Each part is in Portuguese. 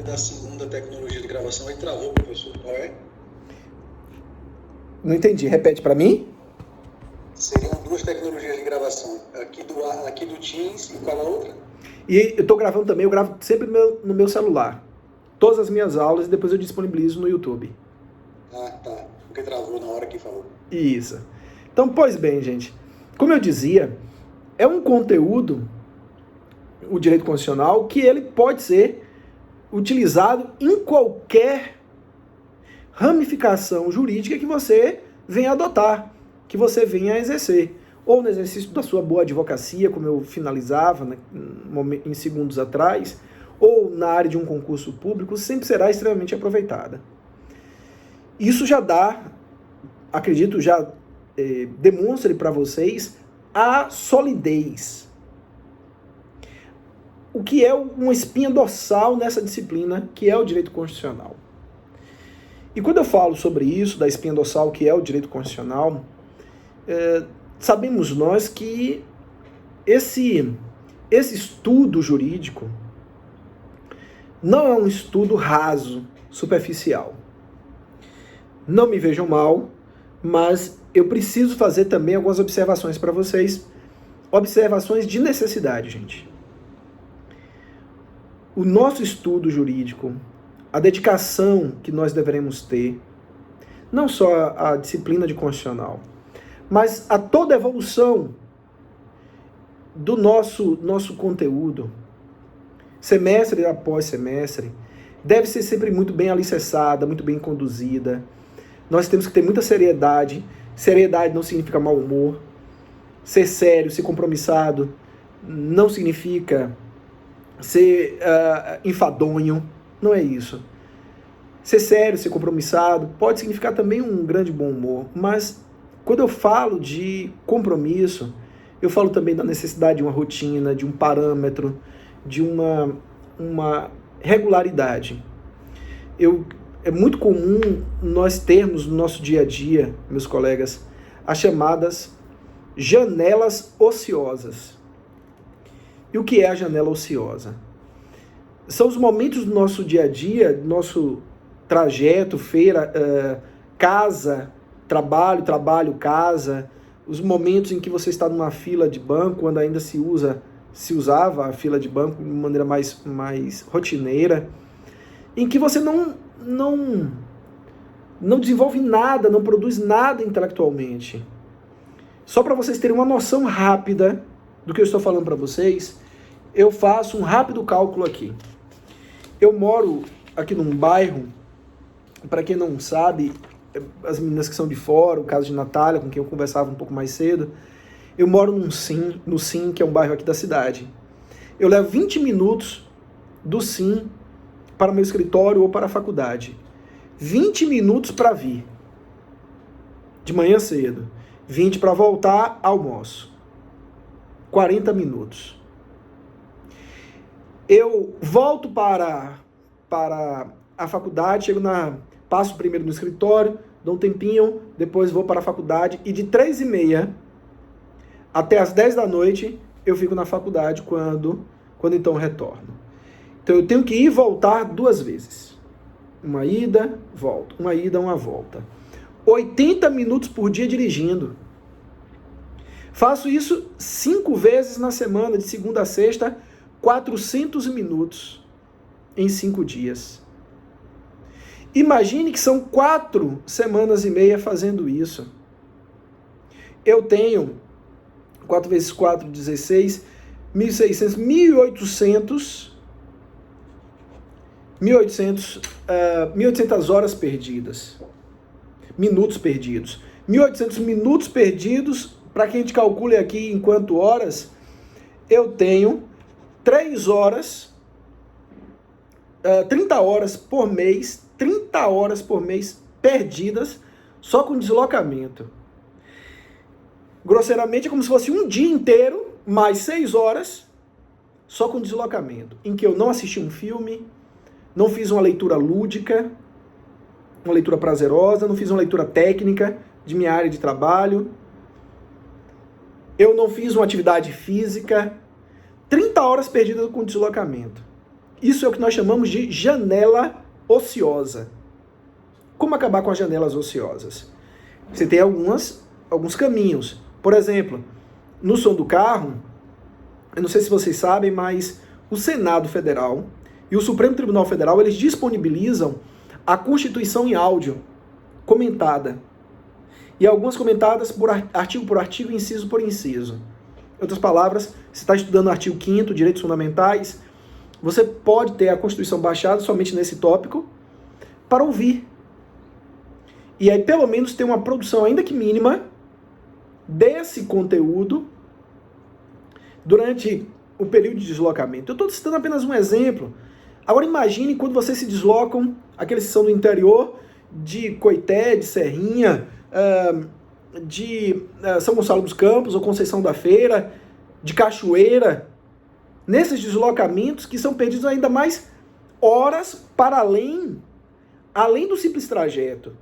nome da segunda tecnologia de gravação aí travou, professor. Qual é? Não entendi. Repete para mim. Seriam duas tecnologias de gravação. Aqui do Teams e qual a outra? E eu estou gravando também, eu gravo sempre no meu celular. Todas as minhas aulas e depois eu disponibilizo no YouTube. Ah, tá. Porque travou na hora que falou. Isso. Então, pois bem, gente. Como eu dizia, é um conteúdo, o direito constitucional, que ele pode ser utilizado em qualquer ramificação jurídica que você venha adotar, que você venha exercer. Ou no exercício da sua boa advocacia, como eu finalizava em segundos atrás, ou na área de um concurso público, sempre será extremamente aproveitada. Isso já dá, acredito, já demonstre para vocês a solidez. O que é uma espinha dorsal nessa disciplina, que é o direito constitucional. E quando eu falo sobre isso, da espinha dorsal, que é o direito constitucional, sabemos nós que esse estudo jurídico não é um estudo raso, superficial. Não me vejam mal, mas eu preciso fazer também algumas observações para vocês. Observações de necessidade, gente. O nosso estudo jurídico, a dedicação que nós deveremos ter, não só a disciplina de constitucional, mas a toda a evolução do nosso conteúdo, semestre após semestre, deve ser sempre muito bem alicerçada, muito bem conduzida. Nós temos que ter muita seriedade. Seriedade não significa mau humor. Ser sério, ser compromissado, não significa ser enfadonho. Não é isso. Ser sério, ser compromissado, pode significar também um grande bom humor. Mas quando eu falo de compromisso, eu falo também da necessidade de uma rotina, de um parâmetro, de uma regularidade. É muito comum nós termos no nosso dia a dia, meus colegas, as chamadas janelas ociosas. E o que é a janela ociosa? São os momentos do nosso dia a dia, do nosso trajeto, feira, casa, trabalho, casa, os momentos em que você está numa fila de banco, quando ainda se usava a fila de banco de maneira mais rotineira, em que você não desenvolve nada, não produz nada intelectualmente. Só para vocês terem uma noção rápida do que eu estou falando para vocês, eu faço um rápido cálculo aqui. Eu moro aqui num bairro, para quem não sabe, as meninas que são de fora, o caso de Natália, com quem eu conversava um pouco mais cedo, eu moro no Sim, que é um bairro aqui da cidade. Eu levo 20 minutos do Sim para o meu escritório ou para a faculdade. 20 minutos para vir, de manhã cedo. 20 para voltar, almoço. 40 minutos. Eu volto para a faculdade, passo primeiro no escritório, dou um tempinho, depois vou para a faculdade, e de 3h30 até as 10 da noite eu fico na faculdade quando então retorno. Então eu tenho que ir e voltar 2 vezes. Uma ida, volta. Uma ida, uma volta. 80 minutos por dia dirigindo. Faço isso 5 vezes na semana, de segunda a sexta, 400 minutos em 5 dias. Imagine que são 4 semanas e meia fazendo isso. Eu tenho 4 vezes 4, 16, 1.600, 1.800 horas perdidas. Minutos perdidos. 1.800 minutos perdidos, para que a gente calcule aqui em quanto horas, eu tenho 3 horas, 30 horas por mês, 30 horas por mês perdidas só com deslocamento. Grosseiramente é como se fosse um dia inteiro, mais 6 horas, só com deslocamento, em que eu não assisti um filme, não fiz uma leitura lúdica, uma leitura prazerosa, não fiz uma leitura técnica de minha área de trabalho, eu não fiz uma atividade física, 30 horas perdidas com deslocamento. Isso é o que nós chamamos de janela ociosa. Como acabar com as janelas ociosas? Você tem alguns caminhos. Por exemplo, no som do carro, eu não sei se vocês sabem, mas o Senado Federal e o Supremo Tribunal Federal, eles disponibilizam a Constituição em áudio, comentada. E algumas comentadas por artigo, inciso por inciso. Em outras palavras, você está estudando o artigo 5º, Direitos Fundamentais, você pode ter a Constituição baixada somente nesse tópico para ouvir. E aí, pelo menos, ter uma produção, ainda que mínima, desse conteúdo durante o período de deslocamento. Eu estou citando apenas um exemplo. Agora imagine quando vocês se deslocam, aqueles que são do interior, de Coité, de Serrinha, de São Gonçalo dos Campos ou Conceição da Feira, de Cachoeira, nesses deslocamentos que são perdidos ainda mais horas para além do simples trajeto.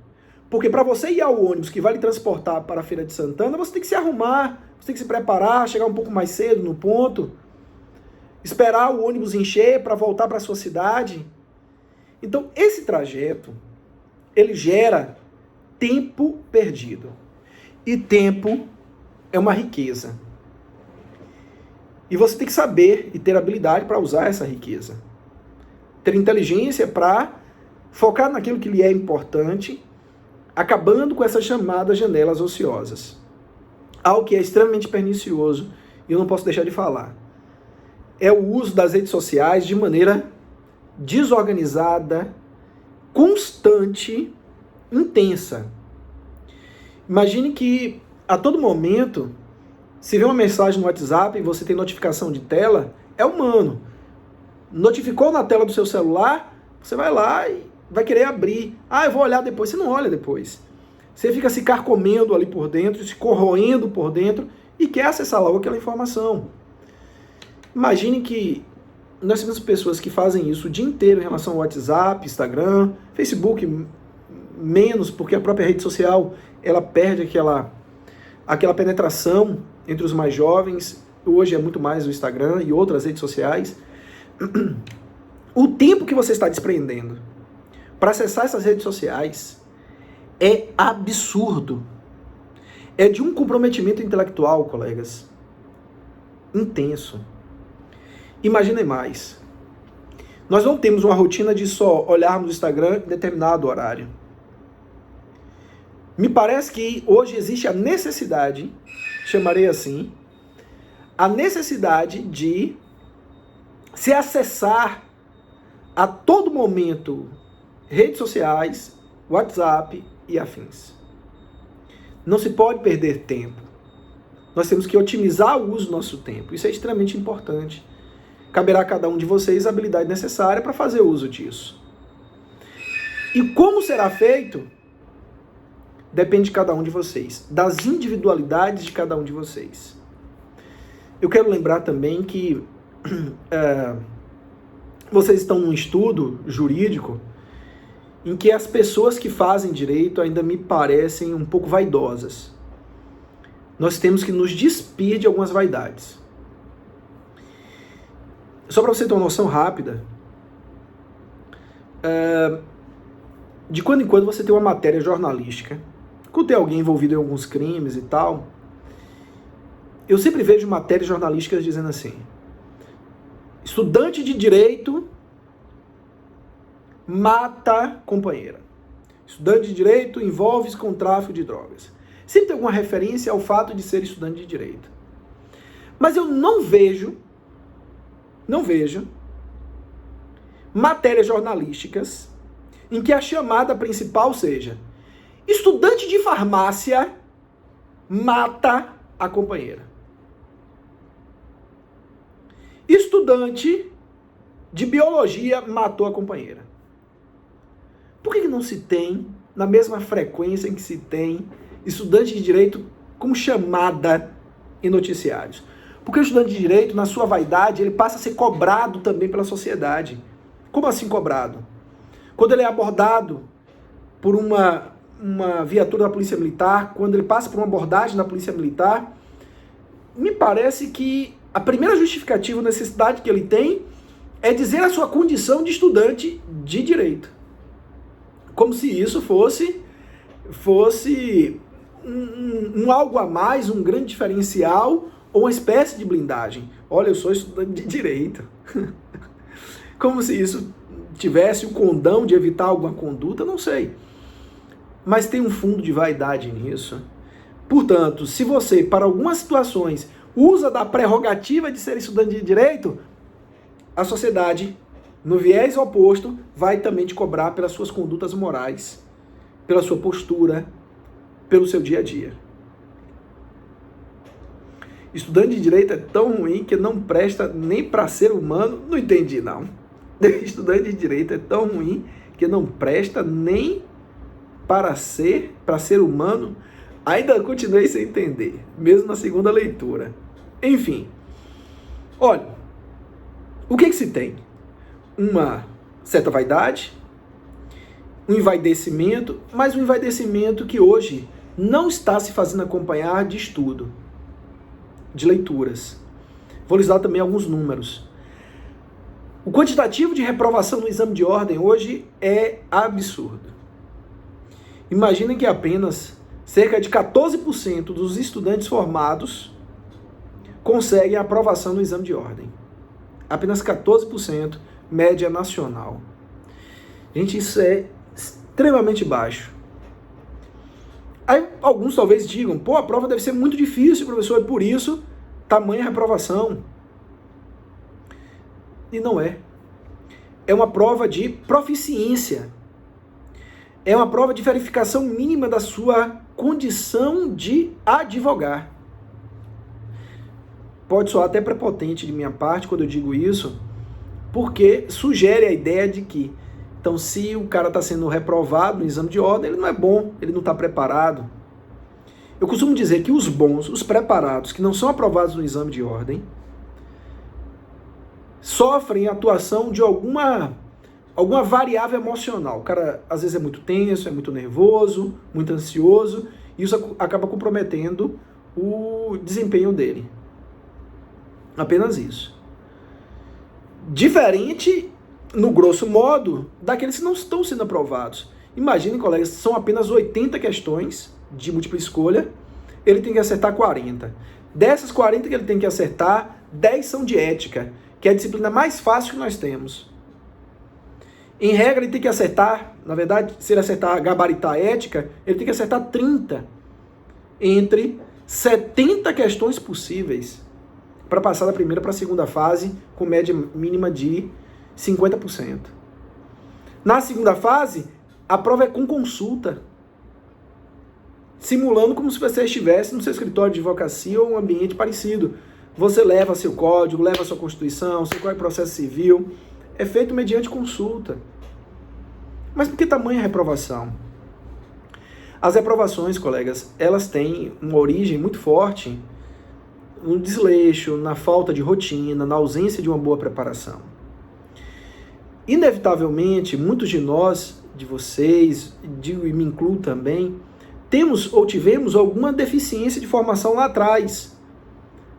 Porque para você ir ao ônibus que vai lhe transportar para a Feira de Santana, você tem que se arrumar, você tem que se preparar, chegar um pouco mais cedo no ponto, esperar o ônibus encher para voltar para a sua cidade. Então, esse trajeto, ele gera tempo perdido. E tempo é uma riqueza. E você tem que saber e ter habilidade para usar essa riqueza. Ter inteligência para focar naquilo que lhe é importante, acabando com essas chamadas janelas ociosas. Algo que é extremamente pernicioso e eu não posso deixar de falar. É o uso das redes sociais de maneira desorganizada, constante, intensa. Imagine que a todo momento, se vê uma mensagem no WhatsApp e você tem notificação de tela, é humano. Notificou na tela do seu celular, você vai lá e vai querer abrir. Eu vou olhar depois. Você não olha depois. Você fica se carcomendo ali por dentro, se corroendo por dentro e quer acessar logo aquela informação. Imagine que nós temos pessoas que fazem isso o dia inteiro em relação ao WhatsApp, Instagram, Facebook, menos, porque a própria rede social ela perde aquela penetração entre os mais jovens. Hoje é muito mais o Instagram e outras redes sociais. O tempo que você está desprendendo para acessar essas redes sociais é absurdo. É de um comprometimento intelectual, colegas, intenso. Imaginem mais. Nós não temos uma rotina de só olharmos o Instagram em determinado horário. Me parece que hoje existe a necessidade, chamarei assim, a necessidade de se acessar a todo momento redes sociais, WhatsApp e afins. Não se pode perder tempo. Nós temos que otimizar o uso do nosso tempo. Isso é extremamente importante. Caberá a cada um de vocês a habilidade necessária para fazer uso disso. E como será feito? Depende de cada um de vocês, das individualidades de cada um de vocês. Eu quero lembrar também que vocês estão num estudo jurídico em que as pessoas que fazem direito ainda me parecem um pouco vaidosas. Nós temos que nos despir de algumas vaidades. Só para você ter uma noção rápida, de quando em quando você tem uma matéria jornalística, quando tem alguém envolvido em alguns crimes e tal, eu sempre vejo matérias jornalísticas dizendo assim: estudante de direito mata companheira. Estudante de direito envolve-se com tráfico de drogas. Sempre tem alguma referência ao fato de ser estudante de direito. Mas eu não vejo matérias jornalísticas em que a chamada principal seja: estudante de farmácia mata a companheira. Estudante de biologia matou a companheira. Por que não se tem, na mesma frequência em que se tem, estudante de direito como chamada em noticiários? Porque o estudante de direito, na sua vaidade, ele passa a ser cobrado também pela sociedade. Como assim cobrado? Quando ele é abordado por uma viatura da Polícia Militar, quando ele passa por uma abordagem da Polícia Militar, me parece que a primeira justificativa, necessidade que ele tem é dizer a sua condição de estudante de direito. Como se isso fosse um algo a mais, um grande diferencial ou uma espécie de blindagem. Olha, eu sou estudante de direito. Como se isso tivesse o condão de evitar alguma conduta, não sei. Mas tem um fundo de vaidade nisso. Portanto, se você, para algumas situações, usa da prerrogativa de ser estudante de direito, a sociedade, no viés oposto, vai também te cobrar pelas suas condutas morais, pela sua postura, pelo seu dia a dia. Estudante de direito é tão ruim que não presta nem para ser humano. Não entendi, não. Estudante de direito é tão ruim que não presta nem para ser humano. Ainda continuei sem entender, mesmo na segunda leitura. Enfim, olha, o que se tem? Uma certa vaidade, um envaidecimento, mas um envaidecimento que hoje não está se fazendo acompanhar de estudo, de leituras. Vou lhes dar também alguns números. O quantitativo de reprovação no exame de ordem hoje é absurdo. Imaginem que apenas cerca de 14% dos estudantes formados conseguem a aprovação no exame de ordem. Apenas 14%, média nacional. Gente, isso é extremamente baixo. Aí alguns talvez digam, pô, a prova deve ser muito difícil, professor, e por isso, tamanha reprovação. E não é. É uma prova de proficiência. É uma prova de verificação mínima da sua condição de advogar. Pode soar até prepotente de minha parte quando eu digo isso, porque sugere a ideia de que, então, se o cara está sendo reprovado no exame de ordem, ele não é bom, ele não está preparado. Eu costumo dizer que os bons, os preparados, que não são aprovados no exame de ordem, sofrem a atuação de alguma variável emocional. O cara, às vezes, é muito tenso, é muito nervoso, muito ansioso, e isso acaba comprometendo o desempenho dele. Apenas isso. Diferente, no grosso modo, daqueles que não estão sendo aprovados. Imaginem, colegas, são apenas 80 questões de múltipla escolha, ele tem que acertar 40. Dessas 40 que ele tem que acertar, 10 são de ética, que é a disciplina mais fácil que nós temos. Em regra, ele tem que acertar, na verdade, se ele acertar gabaritar ética, ele tem que acertar 30 entre 70 questões possíveis para passar da primeira para a segunda fase com média mínima de 50%. Na segunda fase, a prova é com consulta, simulando como se você estivesse no seu escritório de advocacia ou um ambiente parecido. Você leva seu código, leva sua constituição, seu código de processo civil, é feito mediante consulta. Mas por que tamanha reprovação? As reprovações, colegas, elas têm uma origem muito forte no desleixo, na falta de rotina, na ausência de uma boa preparação. Inevitavelmente, muitos de nós, de vocês, digo e me incluo também, temos ou tivemos alguma deficiência de formação lá atrás,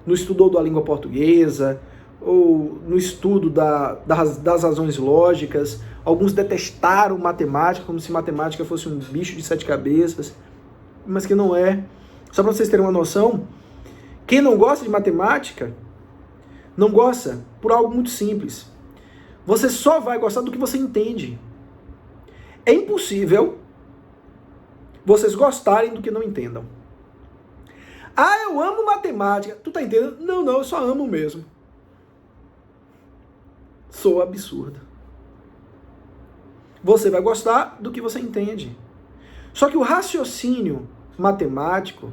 no estudo da língua portuguesa, ou no estudo das razões lógicas. Alguns detestaram matemática, como se matemática fosse um bicho de 7 cabeças, mas que não é. Só para vocês terem uma noção, quem não gosta de matemática, não gosta por algo muito simples. Você só vai gostar do que você entende. É impossível vocês gostarem do que não entendam. Ah, eu amo matemática. Tu tá entendendo? Não, eu só amo mesmo. Sou absurdo. Você vai gostar do que você entende. Só que o raciocínio matemático,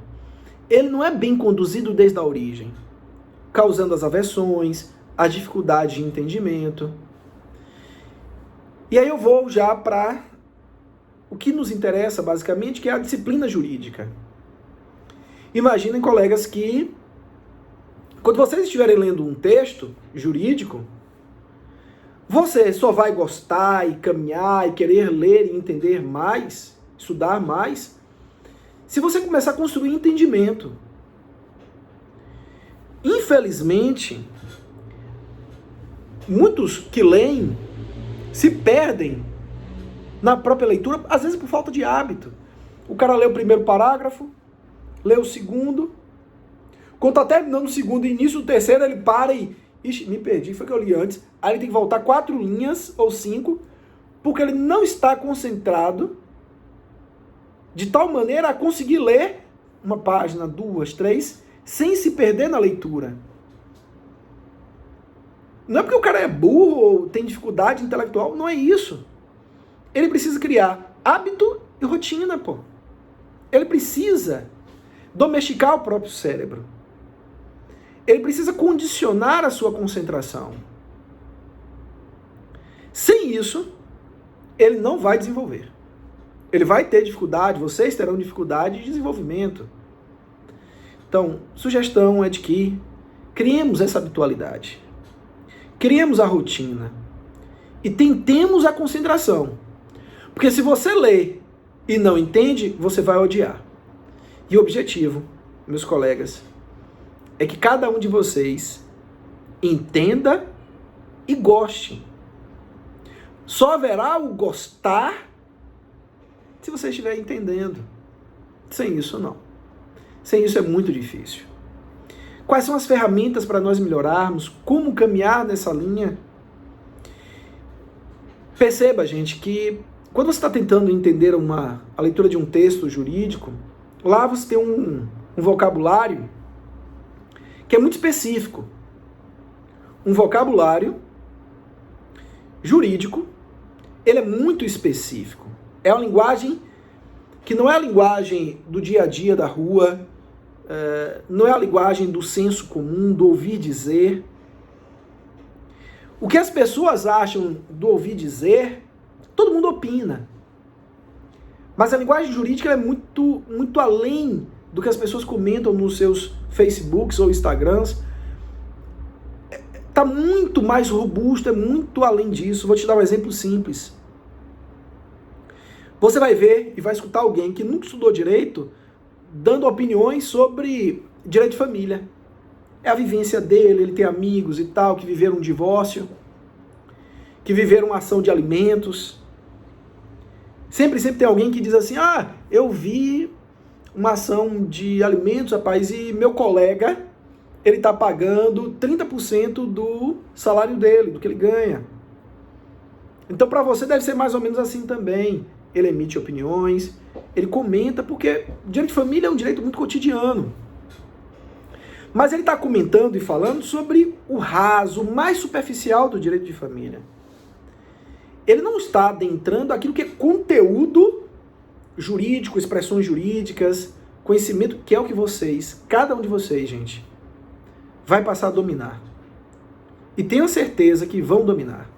ele não é bem conduzido desde a origem, causando as aversões, a dificuldade de entendimento. E aí eu vou já para o que nos interessa, basicamente, que é a disciplina jurídica. Imaginem, colegas, que quando vocês estiverem lendo um texto jurídico, você só vai gostar e caminhar e querer ler e entender mais, estudar mais, se você começar a construir entendimento. muitos que leem se perdem na própria leitura, às vezes por falta de hábito. O cara lê o primeiro parágrafo, lê o segundo, quando tá terminando o segundo e início do terceiro, ele para e... Ixi, me perdi, foi o que eu li antes. Aí ele tem que voltar 4 linhas ou 5, porque ele não está concentrado de tal maneira a conseguir ler uma página, 2, 3, sem se perder na leitura. Não é porque o cara é burro ou tem dificuldade intelectual, não é isso. Ele precisa criar hábito e rotina, pô. Ele precisa domesticar o próprio cérebro. Ele precisa condicionar a sua concentração. Sem isso, ele não vai desenvolver. Ele vai ter dificuldade, vocês terão dificuldade de desenvolvimento. Então, sugestão é de que criemos essa habitualidade. Criemos a rotina. E tentemos a concentração. Porque se você lê e não entende, você vai odiar. E o objetivo, meus colegas, é que cada um de vocês entenda e goste. Só haverá o gostar se você estiver entendendo. Sem isso, não. Sem isso é muito difícil. Quais são as ferramentas para nós melhorarmos? Como caminhar nessa linha? Perceba, gente, que quando você está tentando entender a leitura de um texto jurídico, lá você tem um vocabulário que é muito específico. Um vocabulário jurídico, ele é muito específico. É uma linguagem que não é a linguagem do dia a dia da rua, não é a linguagem do senso comum, do ouvir dizer. O que as pessoas acham do ouvir dizer, todo mundo opina. Mas a linguagem jurídica é muito, muito além do que as pessoas comentam nos seus Facebooks ou Instagrams. Está muito mais robusto, é muito além disso. Vou te dar um exemplo simples. Você vai ver e vai escutar alguém que nunca estudou direito dando opiniões sobre direito de família. É a vivência dele, ele tem amigos e tal, que viveram um divórcio, que viveram uma ação de alimentos. Sempre tem alguém que diz assim, eu vi uma ação de alimentos, rapaz, e meu colega, ele está pagando 30% do salário dele, do que ele ganha. Então, para você deve ser mais ou menos assim também. Ele emite opiniões, ele comenta, porque direito de família é um direito muito cotidiano. Mas ele está comentando e falando sobre o raso, o mais superficial do direito de família. Ele não está adentrando aquilo que é conteúdo jurídico, expressões jurídicas, conhecimento, que é o que vocês, cada um de vocês, gente, vai passar a dominar. E tenho certeza que vão dominar.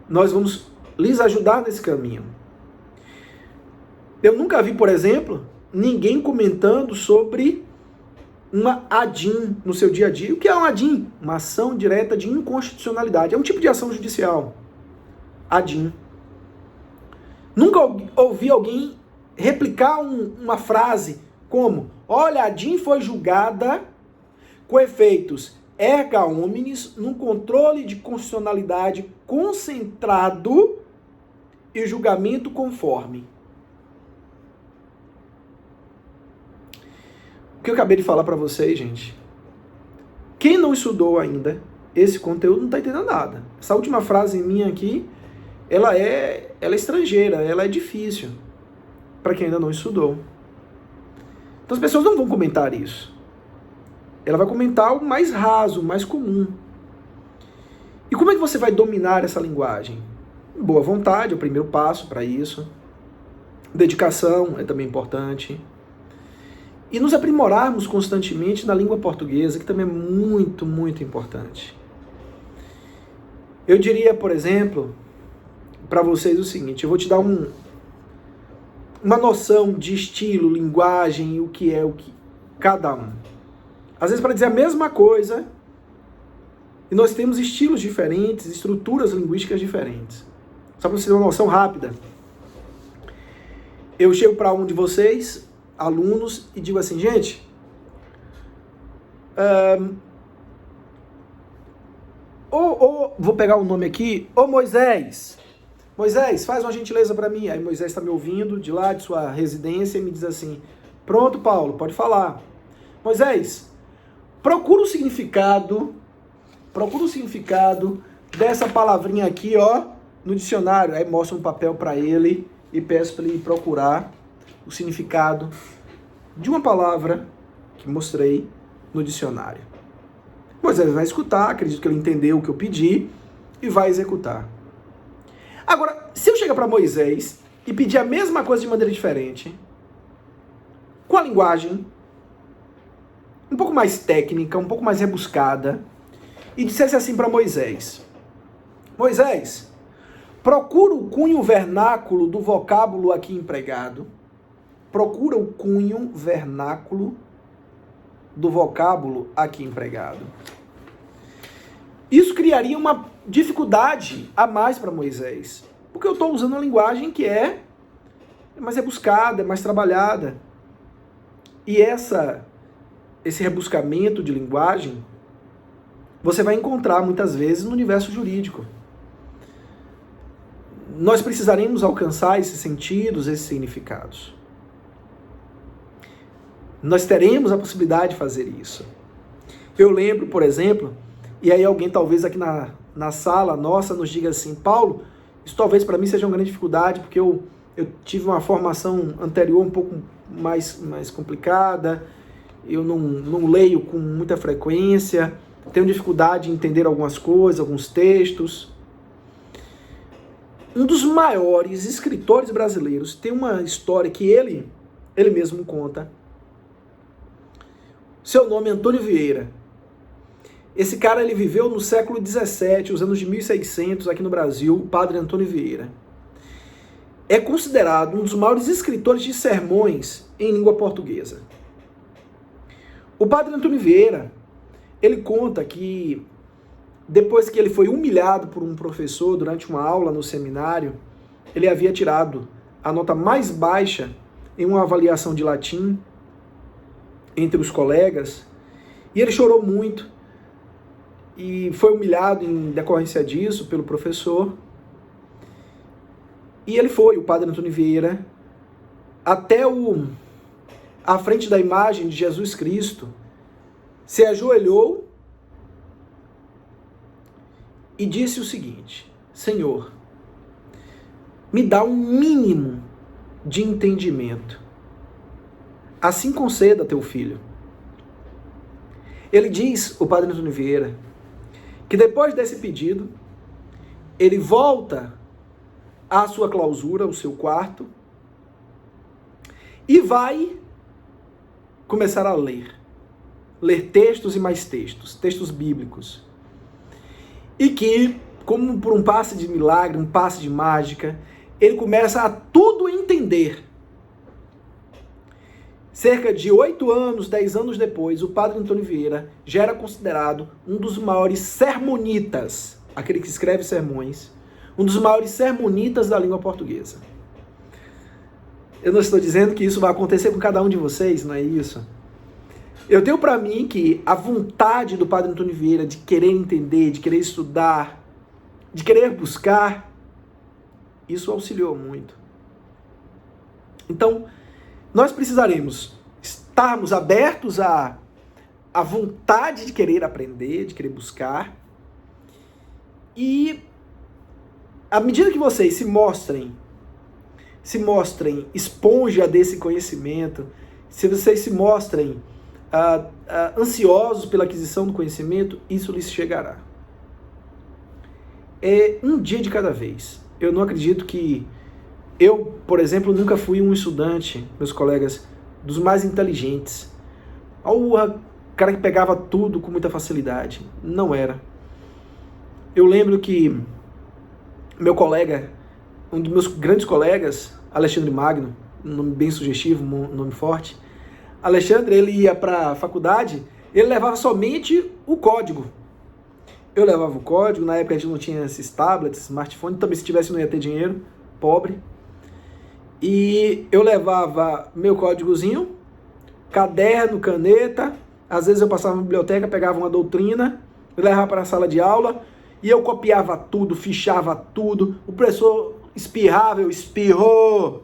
Nós vamos lhes ajudar nesse caminho. Eu nunca vi, por exemplo, ninguém comentando sobre uma ADIM no seu dia a dia. O que é uma ADIM? Uma ação direta de inconstitucionalidade. É um tipo de ação judicial. ADIM. Nunca ouvi alguém replicar uma frase como: olha, a ADIM foi julgada com efeitos erga omnes num controle de constitucionalidade concentrado e julgamento conforme. O que eu acabei de falar para vocês, gente, quem não estudou ainda esse conteúdo não está entendendo nada. Essa última frase minha aqui, ela é estrangeira, ela é difícil para quem ainda não estudou. Então as pessoas não vão comentar isso. Ela vai comentar o mais raso, o mais comum. E como é que você vai dominar essa linguagem? Boa vontade é o primeiro passo para isso. Dedicação é também importante. E nos aprimorarmos constantemente na língua portuguesa, que também é muito, muito importante. Eu diria, por exemplo, para vocês o seguinte, eu vou te dar uma noção de estilo, linguagem, o que é o que cada um. Às vezes para dizer a mesma coisa, e nós temos estilos diferentes, estruturas linguísticas diferentes. Só para você ter uma noção rápida. Eu chego para um de vocês, alunos, e digo assim, gente, Vou pegar o nome aqui, ô Moisés, Moisés, faz uma gentileza para mim. Aí Moisés está me ouvindo de lá de sua residência e me diz assim, pronto, Paulo, pode falar. Moisés, procura o significado dessa palavrinha aqui, ó, no dicionário. Aí mostra um papel para ele e peço para ele procurar o significado de uma palavra que mostrei no dicionário. Moisés vai escutar, acredito que ele entendeu o que eu pedi e vai executar. Agora, se eu chegar para Moisés e pedir a mesma coisa de maneira diferente, com a linguagem um pouco mais técnica, um pouco mais rebuscada, e dissesse assim para Moisés, Moisés, procura o cunho vernáculo do vocábulo aqui empregado, procura o cunho vernáculo do vocábulo aqui empregado. Isso criaria uma dificuldade a mais para Moisés, porque eu estou usando uma linguagem que é mais rebuscada, é mais trabalhada. E esse rebuscamento de linguagem você vai encontrar muitas vezes no universo jurídico. Nós precisaremos alcançar esses sentidos, esses significados. Nós teremos a possibilidade de fazer isso. Eu lembro, por exemplo, e aí alguém talvez aqui na sala nossa nos diga assim, Paulo, isso talvez para mim seja uma grande dificuldade, porque eu tive uma formação anterior um pouco mais complicada, eu não leio com muita frequência, tenho dificuldade em entender algumas coisas, alguns textos. Um dos maiores escritores brasileiros tem uma história que ele mesmo conta. Seu nome é Antônio Vieira. Esse cara ele viveu no século XVII, os anos de 1600, aqui no Brasil, o padre Antônio Vieira. É considerado um dos maiores escritores de sermões em língua portuguesa. O padre Antônio Vieira, ele conta que depois que ele foi humilhado por um professor durante uma aula no seminário, ele havia tirado a nota mais baixa em uma avaliação de latim entre os colegas, e ele chorou muito, e foi humilhado em decorrência disso pelo professor, e o padre Antônio Vieira, até à frente da imagem de Jesus Cristo, se ajoelhou e disse o seguinte, Senhor, me dá um mínimo de entendimento, assim conceda a teu filho. Ele diz, o padre Antônio Vieira, que depois desse pedido, ele volta à sua clausura, ao seu quarto, e vai começar a ler textos e mais textos bíblicos. E que, como por um passe de milagre, um passe de mágica, ele começa a tudo entender. Cerca de 8 anos, 10 anos depois, o padre Antônio Vieira já era considerado um dos maiores sermonitas, aquele que escreve sermões, um dos maiores sermonitas da língua portuguesa. Eu não estou dizendo que isso vai acontecer com cada um de vocês, não é isso? Eu tenho para mim que a vontade do padre Antônio Vieira de querer entender, de querer estudar, de querer buscar, isso auxiliou muito. Então, nós precisaremos estarmos abertos à vontade de querer aprender, de querer buscar. E à medida que vocês se mostrem esponja desse conhecimento, se vocês se mostrem ansiosos pela aquisição do conhecimento, isso lhes chegará. É um dia de cada vez. Eu não acredito que eu, por exemplo, nunca fui um estudante, meus colegas, dos mais inteligentes. O cara que pegava tudo com muita facilidade. Não era. Eu lembro que meu colega, um dos meus grandes colegas, Alexandre Magno, um nome bem sugestivo, um nome forte, Alexandre, ele ia para a faculdade, ele levava somente o código. Eu levava o código, na época a gente não tinha esses tablets, smartphone, também se tivesse não ia ter dinheiro, pobre. E eu levava meu códigozinho, caderno, caneta, às vezes eu passava na biblioteca, pegava uma doutrina, eu levava para a sala de aula e eu copiava tudo, fichava tudo, o professor espirrava, eu espirrou.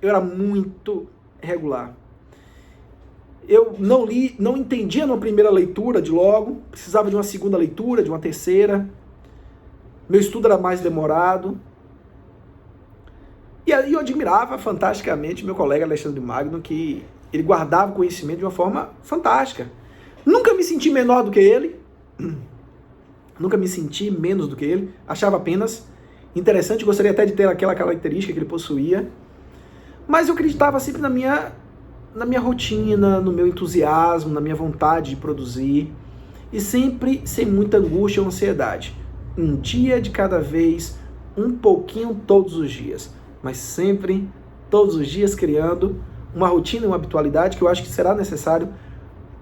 Eu era muito regular. Eu não li, não entendia na primeira leitura de logo, precisava de uma segunda leitura, de uma terceira. Meu estudo era mais demorado. E aí eu admirava fantasticamente meu colega Alexandre Magno, que ele guardava o conhecimento de uma forma fantástica. Nunca me senti menor do que ele, nunca me senti menos do que ele, achava apenas interessante, gostaria até de ter aquela característica que ele possuía, mas eu acreditava sempre na minha rotina, no meu entusiasmo, na minha vontade de produzir, e sempre sem muita angústia ou ansiedade. Um dia de cada vez, um pouquinho todos os dias, mas sempre, todos os dias, criando uma rotina e uma habitualidade que eu acho que será necessário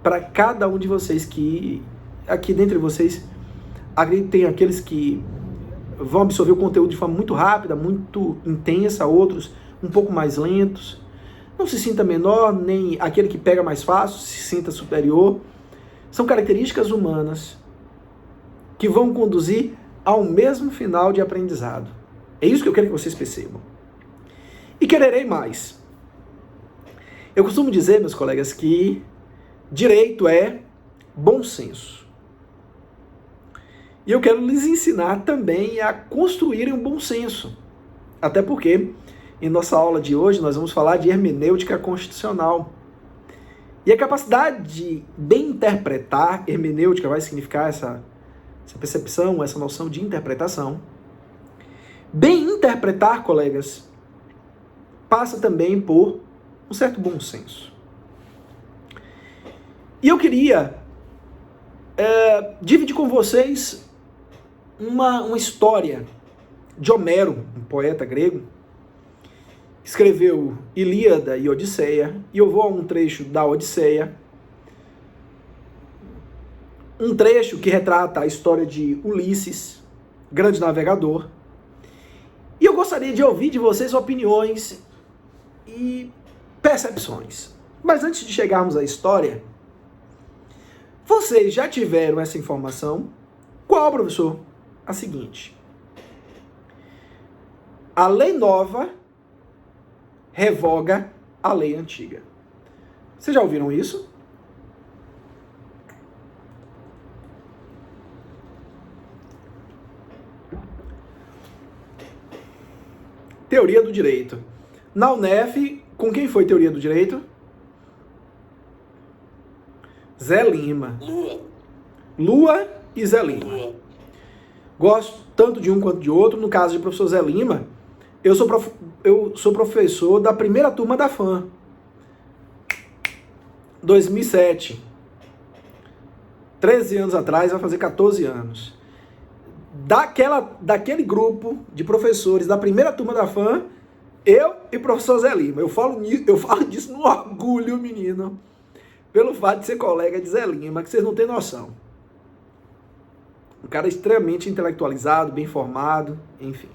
para cada um de vocês, que aqui dentre vocês, tem aqueles que vão absorver o conteúdo de forma muito rápida, muito intensa, outros um pouco mais lentos. Não se sinta menor, nem aquele que pega mais fácil se sinta superior. São características humanas que vão conduzir ao mesmo final de aprendizado. É isso que eu quero que vocês percebam. E quererei mais. Eu costumo dizer, meus colegas, que direito é bom senso. E eu quero lhes ensinar também a construírem um bom senso. Até porque, em nossa aula de hoje, nós vamos falar de hermenêutica constitucional. E a capacidade de bem interpretar, hermenêutica vai significar essa percepção, essa noção de interpretação. Bem interpretar, colegas, passa também por um certo bom senso. E eu queria dividir com vocês uma história de Homero, um poeta grego, que escreveu Ilíada e Odisseia, e eu vou a um trecho da Odisseia, um trecho que retrata a história de Ulisses, grande navegador, e eu gostaria de ouvir de vocês opiniões e percepções. Mas antes de chegarmos à história, vocês já tiveram essa informação? Qual, professor? A seguinte: a lei nova revoga a lei antiga. Vocês já ouviram isso? Teoria do direito. Na UNEF, com quem foi teoria do direito? Zé Lima. Lua e Zé Lima. Gosto tanto de um quanto de outro. No caso de professor Zé Lima, eu sou professor da primeira turma da FAM. 2007. 13 anos atrás, vai fazer 14 anos. Daquele grupo de professores da primeira turma da FAM, eu e o professor Zé Lima. Eu falo disso no orgulho, menino. Pelo fato de ser colega de Zé Lima, que vocês não têm noção. Um cara extremamente intelectualizado, bem formado, enfim.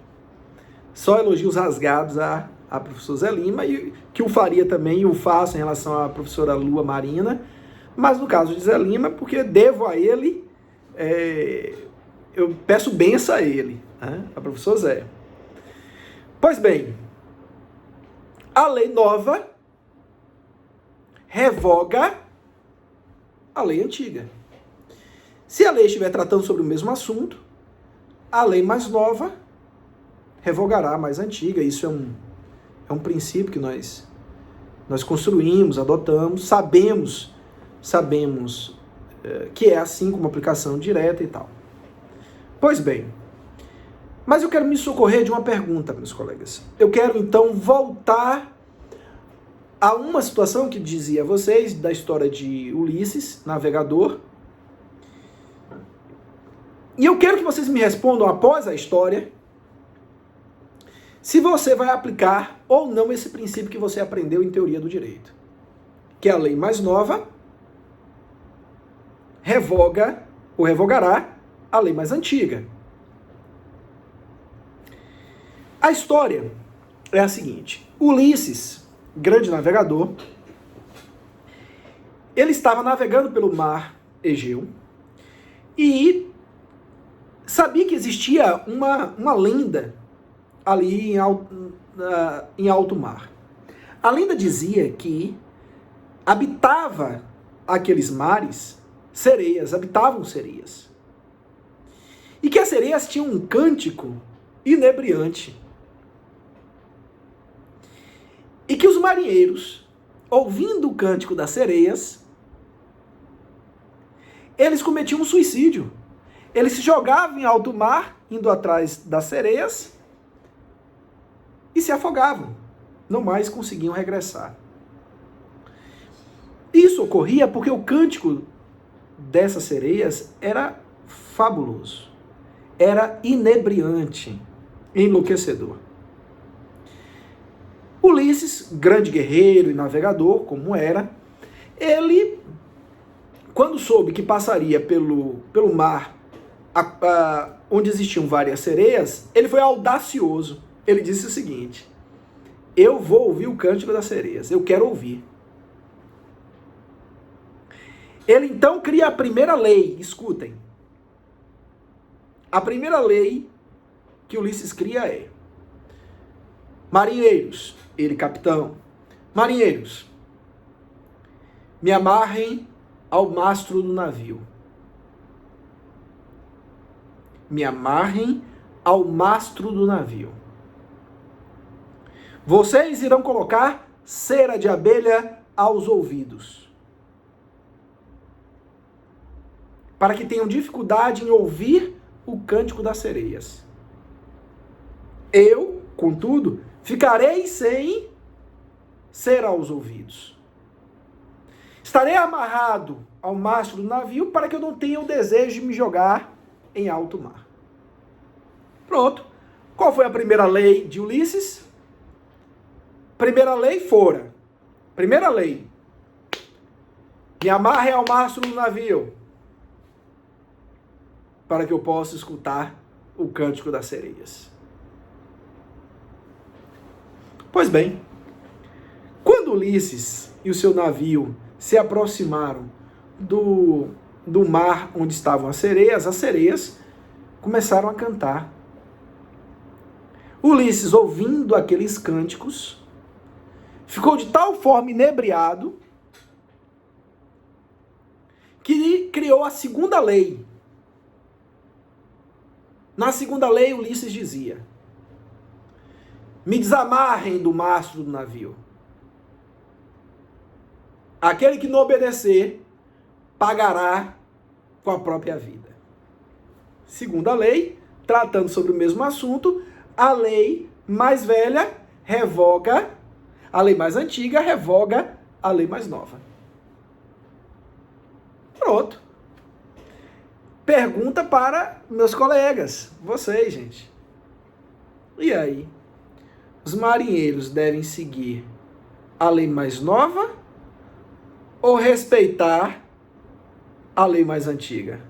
Só elogios rasgados a professor Zé Lima, e que o faria também, e o faço em relação à professora Lua Marina, mas no caso de Zé Lima, porque devo a ele, eu peço benção a ele, né? A professor Zé. Pois bem, a lei nova revoga a lei antiga. Se a lei estiver tratando sobre o mesmo assunto, a lei mais nova revogará a mais antiga. Isso é um princípio que nós construímos, adotamos, sabemos que é assim, como aplicação direta e tal. Pois bem, mas eu quero me socorrer de uma pergunta, meus colegas. Eu quero, então, voltar a uma situação que dizia a vocês, da história de Ulisses, navegador. E eu quero que vocês me respondam, após a história, se você vai aplicar ou não esse princípio que você aprendeu em teoria do direito. Que a lei mais nova revoga ou revogará a lei mais antiga. A história é a seguinte: Ulisses, grande navegador, ele estava navegando pelo mar Egeu e sabia que existia uma lenda ali em alto mar. A lenda dizia que habitava aqueles mares sereias, habitavam sereias. E que as sereias tinham um cântico inebriante. E que os marinheiros, ouvindo o cântico das sereias, eles cometiam um suicídio. Eles se jogavam em alto mar, indo atrás das sereias, e se afogavam. Não mais conseguiam regressar. Isso ocorria porque o cântico dessas sereias era fabuloso. Era inebriante, enlouquecedor. Ulisses, grande guerreiro e navegador, como era, ele, quando soube que passaria pelo mar onde existiam várias sereias, ele foi audacioso. Ele disse o seguinte: eu vou ouvir o cântico das sereias, eu quero ouvir. Ele então cria a primeira lei, escutem. A primeira lei que Ulisses cria é: marinheiros, ele capitão, marinheiros, me amarrem ao mastro do navio. Me amarrem ao mastro do navio. Vocês irão colocar cera de abelha aos ouvidos, para que tenham dificuldade em ouvir o cântico das sereias. Eu, contudo, ficarei sem cera aos ouvidos. Estarei amarrado ao mastro do navio para que eu não tenha o desejo de me jogar em alto mar. Pronto. Qual foi a primeira lei de Ulisses? Primeira lei fora. Primeira lei: me amarre ao mastro do navio, para que eu possa escutar o cântico das sereias. Pois bem, quando Ulisses e o seu navio se aproximaram do mar onde estavam as sereias começaram a cantar. Ulisses, ouvindo aqueles cânticos, ficou de tal forma inebriado que criou a segunda lei. Na segunda lei, Ulisses dizia: me desamarrem do mastro do navio. Aquele que não obedecer, pagará com a própria vida. Segunda lei, tratando sobre o mesmo assunto, a lei mais velha revoga, a lei mais antiga revoga a lei mais nova. Pronto. Pergunta para meus colegas, vocês, gente. E aí? Os marinheiros devem seguir a lei mais nova ou respeitar a lei mais antiga?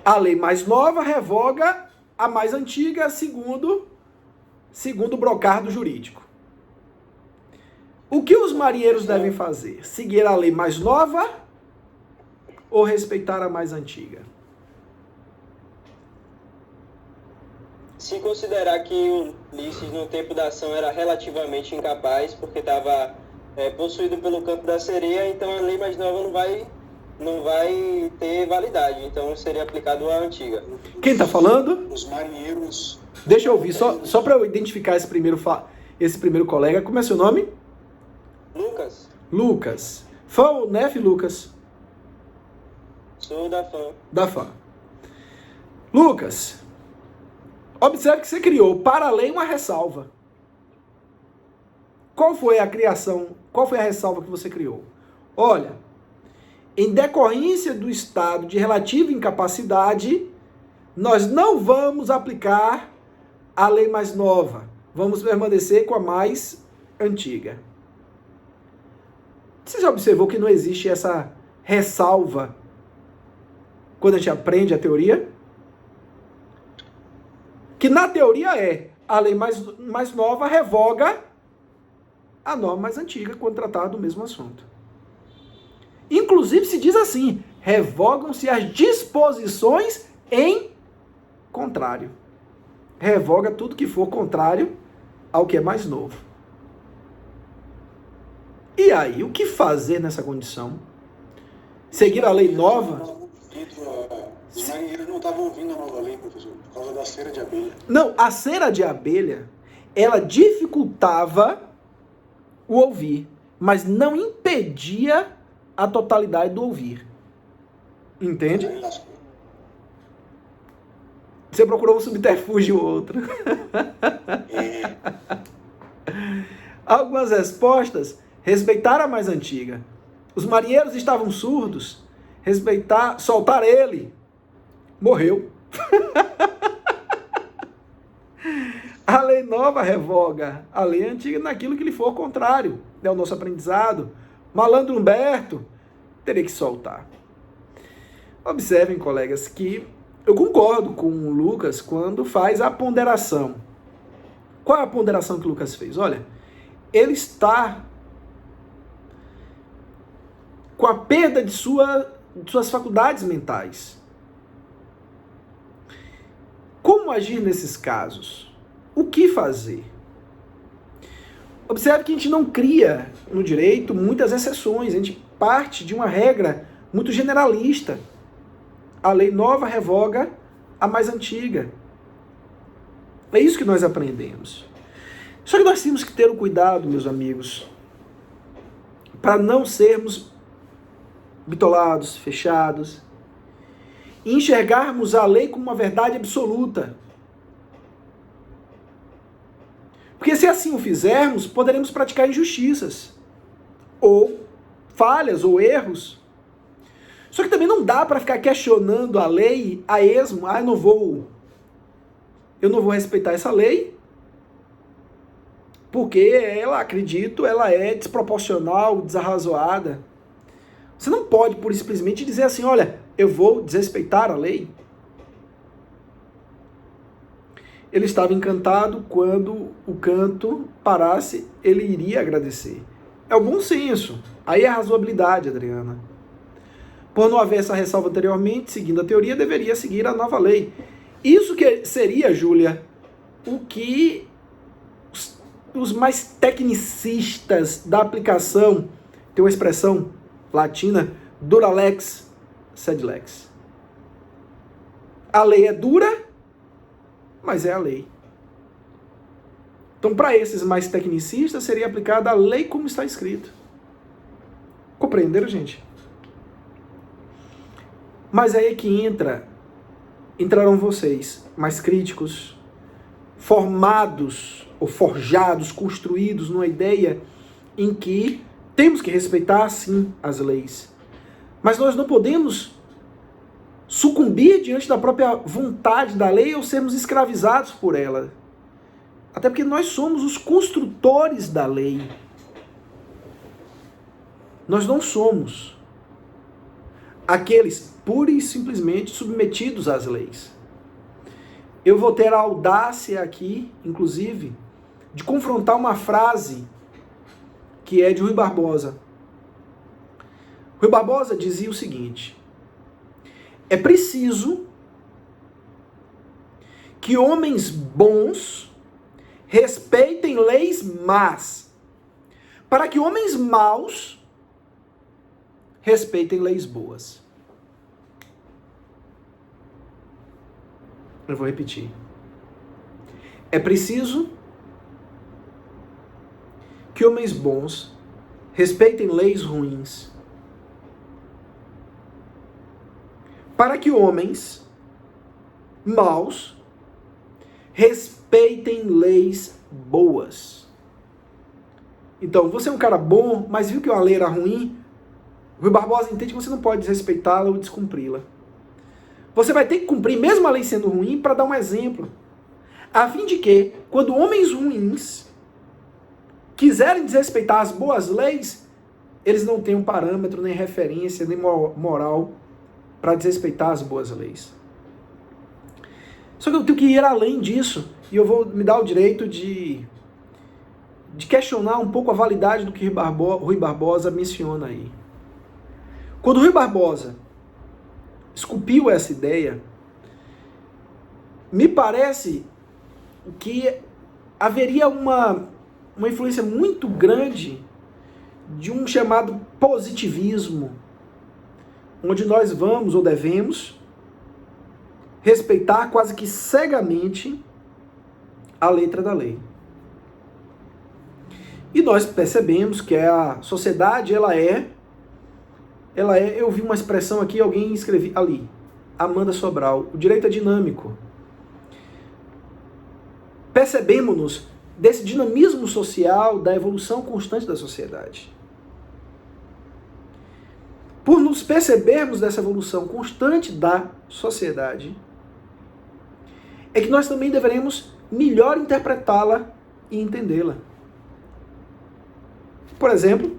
A lei mais nova revoga a mais antiga, segundo o brocardo jurídico. O que os marinheiros devem fazer? Seguir a lei mais nova ou respeitar a mais antiga? Se considerar que Ulisses, no tempo da ação, era relativamente incapaz, porque estava possuído pelo canto da sereia, então a lei mais nova não vai ter validade, então seria aplicado a antiga. Quem está falando? Os marinheiros... Deixa eu ouvir, só para eu identificar esse primeiro colega. Como é seu nome? Lucas. Lucas. Fã ou nef, Lucas? Sou da FAM. Da FAM. Lucas, observe que você criou para a lei uma ressalva. Qual foi a criação? Qual foi a ressalva que você criou? Olha, em decorrência do estado de relativa incapacidade, nós não vamos aplicar a lei mais nova. Vamos permanecer com a mais antiga. Você já observou que não existe essa ressalva quando a gente aprende a teoria? Que na teoria a lei mais nova revoga a norma mais antiga quando tratar do mesmo assunto. Inclusive se diz assim, revogam-se as disposições em contrário. Revoga tudo que for contrário ao que é mais novo. E aí, o que fazer nessa condição? Seguir a lei nova? Os marinheiros não estavam ouvindo a nova lei, professor, por causa da cera de abelha. Não, a cera de abelha, ela dificultava o ouvir, mas não impedia a totalidade do ouvir. Entende? Você procurou um subterfúgio ou outro. Algumas respostas respeitaram a mais antiga. Os marinheiros estavam surdos. Soltar ele. Morreu. A lei nova revoga a lei antiga naquilo que lhe for contrário. É o nosso aprendizado. Malandro Humberto teria que soltar. Observem, colegas, que eu concordo com o Lucas quando faz a ponderação. Qual é a ponderação que o Lucas fez? Olha, ele está com a perda de suas faculdades mentais. Como agir nesses casos? O que fazer? Observe que a gente não cria no direito muitas exceções, a gente parte de uma regra muito generalista. A lei nova revoga a mais antiga. É isso que nós aprendemos. Só que nós temos que ter o cuidado, meus amigos, para não sermos bitolados, fechados, e enxergarmos a lei como uma verdade absoluta. Porque se assim o fizermos, poderemos praticar injustiças, ou falhas, ou erros. Só que também não dá para ficar questionando a lei a esmo. Eu não vou respeitar essa lei, porque ela é desproporcional, desarrazoada. Você não pode, pura e simplesmente, dizer assim, olha, eu vou desrespeitar a lei. Ele estava encantado quando o canto parasse, ele iria agradecer. É o bom senso. Aí é a razoabilidade, Adriana. Por não haver essa ressalva anteriormente, seguindo a teoria, deveria seguir a nova lei. Isso que seria, Júlia, o que os mais tecnicistas da aplicação, tem uma expressão latina, dura lex, sed lex. A lei é dura, mas é a lei. Então, para esses mais tecnicistas, seria aplicada a lei como está escrito. Compreenderam, gente? Mas aí é que entrarão vocês, mais críticos, formados ou forjados, construídos numa ideia em que temos que respeitar, sim, as leis. Mas nós não podemos sucumbir diante da própria vontade da lei ou sermos escravizados por ela. Até porque nós somos os construtores da lei. Nós não somos aqueles pura e simplesmente submetidos às leis. Eu vou ter a audácia aqui, inclusive, de confrontar uma frase que é de Rui Barbosa. Rui Barbosa dizia o seguinte: é preciso que homens bons respeitem leis más, para que homens maus respeitem leis boas. Eu vou repetir. É preciso que homens bons respeitem leis ruins, para que homens maus respeitem leis boas. Então, você é um cara bom, mas viu que uma lei era ruim? Rui Barbosa entende que você não pode desrespeitá-la ou descumpri-la. Você vai ter que cumprir, mesmo a lei sendo ruim, para dar um exemplo. A fim de que, quando homens ruins quiserem desrespeitar as boas leis, eles não tenham parâmetro, nem referência, nem moral para desrespeitar as boas leis. Só que eu tenho que ir além disso, e eu vou me dar o direito de questionar um pouco a validade do que Rui Barbosa menciona aí. Quando Rui Barbosa esculpiu essa ideia, me parece que haveria uma influência muito grande de um chamado positivismo, onde nós vamos ou devemos respeitar quase que cegamente a letra da lei. E nós percebemos que a sociedade, ela é, eu vi uma expressão aqui, alguém escreveu ali, Amanda Sobral, o direito é dinâmico. Percebemos-nos desse dinamismo social, da evolução constante da sociedade. Por nos percebermos dessa evolução constante da sociedade, é que nós também deveremos melhor interpretá-la e entendê-la. Por exemplo,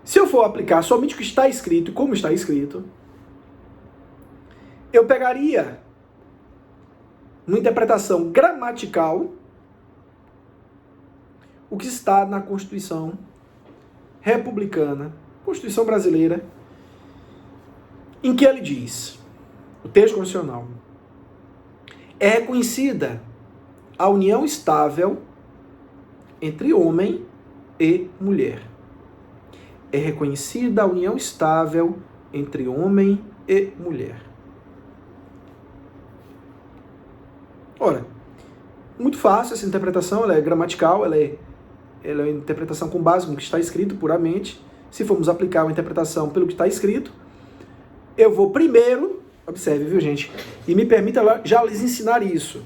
se eu for aplicar somente o que está escrito e como está escrito, eu pegaria uma interpretação gramatical o que está na Constituição republicana, Constituição brasileira, em que ele diz, o texto constitucional, é reconhecida a união estável entre homem e mulher. É reconhecida a união estável entre homem e mulher. Ora, muito fácil essa interpretação, ela é gramatical, ela é uma interpretação com base no que está escrito puramente. Se formos aplicar uma interpretação pelo que está escrito, eu vou primeiro, observe, viu gente, e me permita já lhes ensinar isso.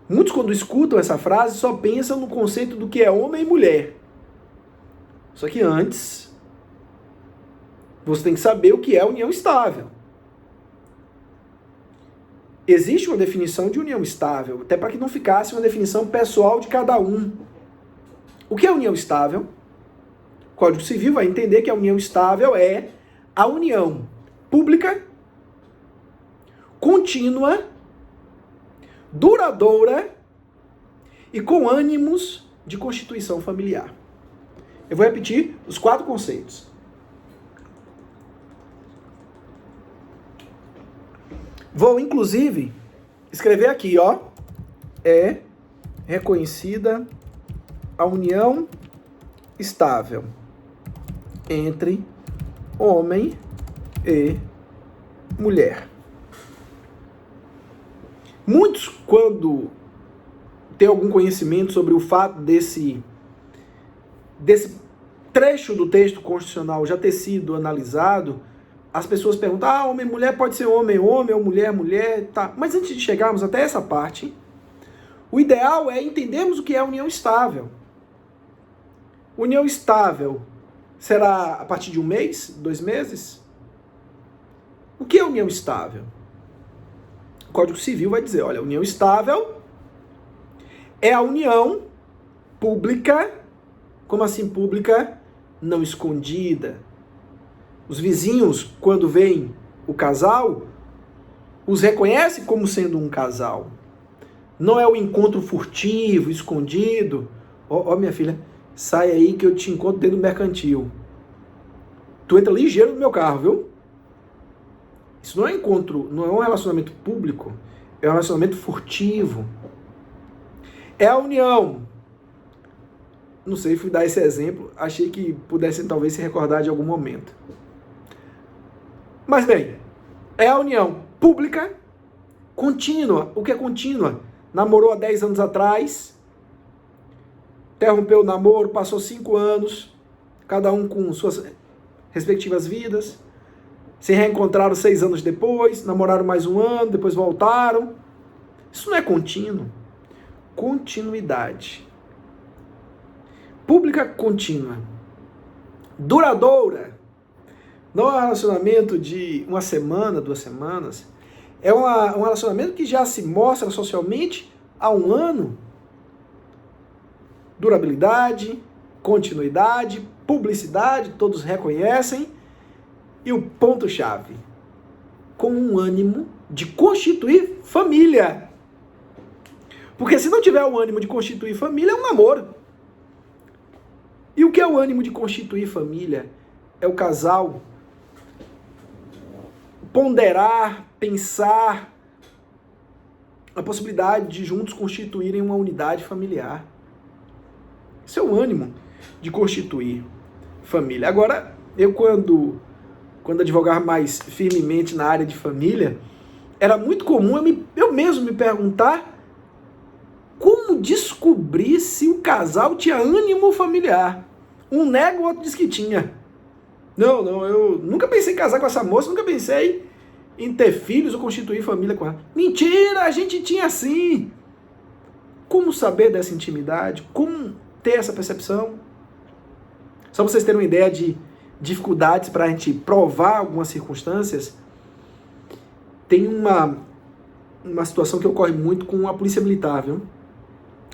Muitos quando escutam essa frase só pensam no conceito do que é homem e mulher. Só que antes, você tem que saber o que é união estável. Existe uma definição de união estável, até para que não ficasse uma definição pessoal de cada um. O que é união estável? O Código Civil vai entender que a união estável é a união pública, contínua, duradoura e com ânimos de constituição familiar. Eu vou repetir os 4 conceitos. Vou, inclusive, escrever aqui, ó. É reconhecida a união estável entre homem e mulher. Muitos, quando têm algum conhecimento sobre o fato desse trecho do texto constitucional já ter sido analisado, as pessoas perguntam, homem e mulher pode ser homem, homem, ou mulher, mulher, tá. Mas antes de chegarmos até essa parte, o ideal é entendermos o que é união estável. União estável será a partir de 1 mês, 2 meses? O que é união estável? O Código Civil vai dizer, olha, união estável é a união pública, como assim pública? Não escondida. Os vizinhos, quando veem o casal, os reconhecem como sendo um casal. Não é o encontro furtivo, escondido. Ó, minha filha, sai aí que eu te encontro dentro do mercantil. Tu entra ligeiro no meu carro, viu? Isso não é encontro, não é um relacionamento público, é um relacionamento furtivo. É a união. Não sei, fui dar esse exemplo, achei que pudessem talvez se recordar de algum momento. Mas bem, é a união pública, contínua. O que é contínua? Namorou há 10 anos atrás, interrompeu o namoro, passou 5 anos, cada um com suas respectivas vidas, se reencontraram 6 anos depois, namoraram mais 1 ano, depois voltaram. Isso não é contínuo. Continuidade. Pública contínua. Duradoura. Não é um relacionamento de 1 semana, 2 semanas. É um relacionamento que já se mostra socialmente há 1 ano. Durabilidade, continuidade, publicidade, todos reconhecem. E o ponto-chave, com um ânimo de constituir família. Porque se não tiver o ânimo de constituir família, é um namoro. E E o que é o ânimo de constituir família? É o casal ponderar, pensar a possibilidade de juntos constituírem uma unidade familiar. Isso é o ânimo de constituir família. Agora, eu quando advogava mais firmemente na área de família, era muito comum eu mesmo me perguntar como descobrir se o casal tinha ânimo familiar. Um nega, o outro diz que tinha. Não, eu nunca pensei em casar com essa moça, nunca pensei em ter filhos ou constituir família com ela. Mentira, a gente tinha sim. Como saber dessa intimidade? Como ter essa percepção? Só para vocês terem uma ideia de dificuldades para a gente provar algumas circunstâncias, tem uma situação que ocorre muito com a polícia militar, viu?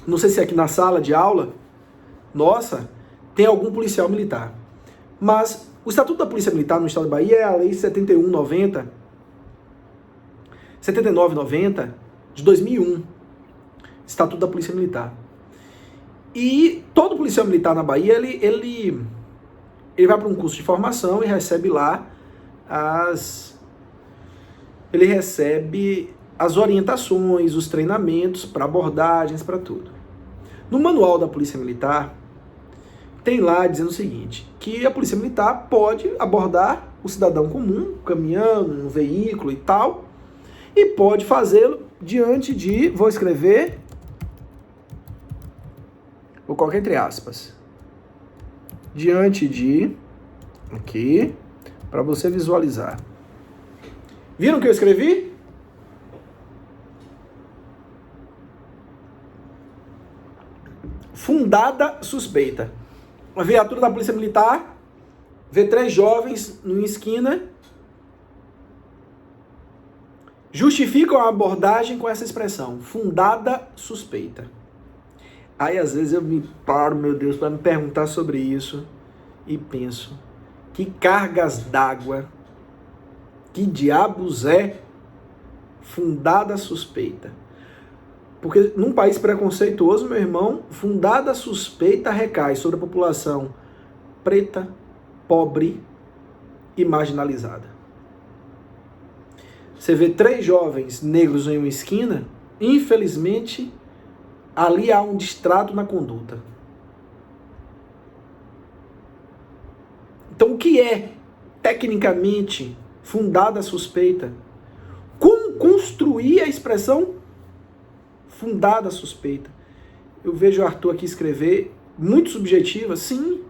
Não sei se aqui na sala de aula, nossa, tem algum policial militar. Mas o Estatuto da Polícia Militar no Estado da Bahia é a Lei 7990 de 2001. Estatuto da Polícia Militar. E todo policial militar na Bahia, ele vai para um curso de formação e recebe lá ele recebe as orientações, os treinamentos para abordagens, para tudo. No manual da Polícia Militar, tem lá dizendo o seguinte, que a Polícia Militar pode abordar o cidadão comum, caminhando, no veículo e tal, e pode fazê-lo diante de, vou colocar entre aspas, diante de, aqui, para você visualizar. Viram o que eu escrevi? Fundada suspeita. Uma viatura da Polícia Militar vê 3 jovens numa esquina, justificam a abordagem com essa expressão, fundada suspeita. Aí às vezes eu me paro, meu Deus, para me perguntar sobre isso e penso, que cargas d'água, que diabos é fundada suspeita? Porque num país preconceituoso, meu irmão, fundada suspeita recai sobre a população preta, pobre e marginalizada. Você vê 3 jovens negros em uma esquina, infelizmente, ali há um distrato na conduta. Então, o que é, tecnicamente, fundada suspeita? Como construir a expressão fundada suspeita? Eu vejo o Arthur aqui escrever, muito subjetiva, sim.